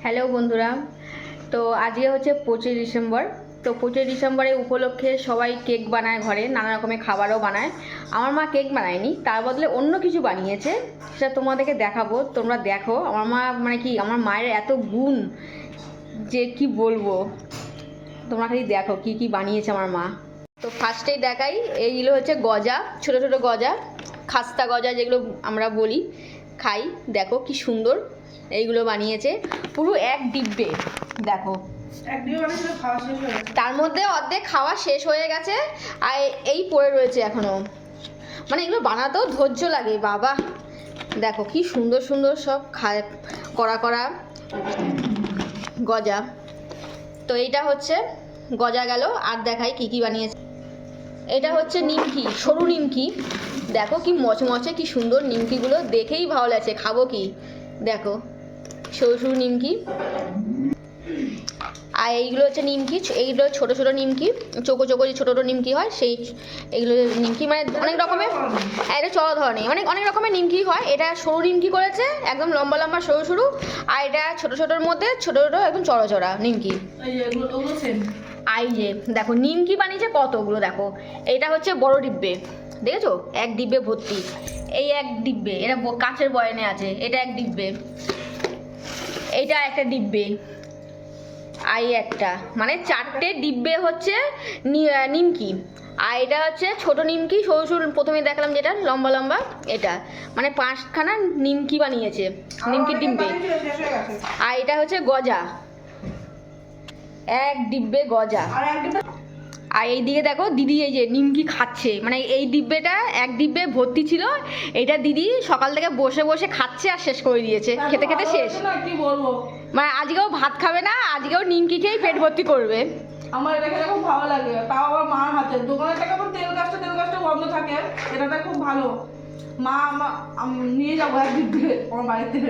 Hello বন্ধুরা, তো আজকে হচ্ছে 25 ডিসেম্বর। তো 25 ডিসেম্বরের উপলক্ষে সবাই কেক বানায়, ঘরে নানা রকমের খাবারও বানায়। আমার মা কেক বানায়নি, তার বদলে অন্য কিছু বানিয়েছে, সেটা তোমাদেরকে দেখাবো। তোমরা দেখো আমার মা আমার মায়ের এত গুণ যে কি বলবো। তোমরা খালি দেখো কি কি বানিয়েছে আমার মা। তো ফার্স্টেই দেখাই, এইগুলো হচ্ছে গজা, ছোট ছোট গজা, খাস্তা গজা যেগুলো আমরা বলি, খাই। দেখো কি সুন্দর এইগুলো বানিয়েছে, পুরো এক ডিব্বে। দেখো তার মধ্যে অর্ধেক খাওয়া শেষ হয়ে গেছে, আর এই পড়ে রয়েছে এখনো। এগুলো বানাতেও ধৈর্য লাগে বাবা। দেখো কি সুন্দর সুন্দর সব করা করা গজা। তো এইটা হচ্ছে গজা গেল, আর দেখাই কি কি বানিয়েছে। এটা হচ্ছে নিমকি, সরু নিমকি। দেখো কি মচমচে, কি সুন্দর নিমকিগুলো, দেখেই ভালো লাগছে। খাবো কি, দেখো সরু সরু নিমকি। আর এইগুলো হচ্ছে নিমকি, এইগুলো ছোটো ছোটো নিমকি, চোখো চোখো যে ছোটো ছোটো নিমকি হয় সেই এইগুলো নিমকি। অনেক রকমের, এটা চড়া ধরনের, অনেক রকমের নিমকি হয়। এটা সরু নিমকি করেছে, একদম লম্বা লম্বা সরু সরু। আর এটা ছোটো ছোটোর মধ্যে ছোটো ছোটো একদম চড়া চড়া নিমকি। যে দেখো নিমকি বানিয়েছে কতগুলো, দেখো এটা হচ্ছে বড় ডিব্বে, দেখেছো এক ডিব্বে ভর্তি। এই এক ডিব্বে, এটা কাঁচের বয়ামে আছে, এটা এক ডিব্বে। এইটা একটা ডিব্বে, আর একটা, চারটে ডিব্বে হচ্ছে নিমকি। আর এটা হচ্ছে ছোট নিমকি, সরু সরু প্রথমে দেখালাম যেটা লম্বা লম্বা, এটা 5খানা নিমকি বানিয়েছে, নিমকির ডিব্বে। আর এটা হচ্ছে গজা, এক ডিব্বে গজা। আর এই দিকে দেখো দিদি এই যে নিমকি খাচ্ছে, এই ডিব্বেটা এক ডিব্বে ভর্তি ছিল। এটা দিদি সকাল থেকে বসে বসে খাচ্ছে আর শেষ করে দিয়েছে, খেতে খেতে শেষ। কি বলবো, আজকেও ভাত খাবে না, আজকেও নিমকি খেয়েই পেট ভর্তি করবে। আমার এটা খেতে খুব ভালো লাগে, তাও আবার মার হাতে। দোকানের থেকে আমার তেল গাছটা বন্ধ থাকে, এটাতে খুব ভালো। মা নিয়ে যাবো এক ডিব্বে আমার বাড়িতে।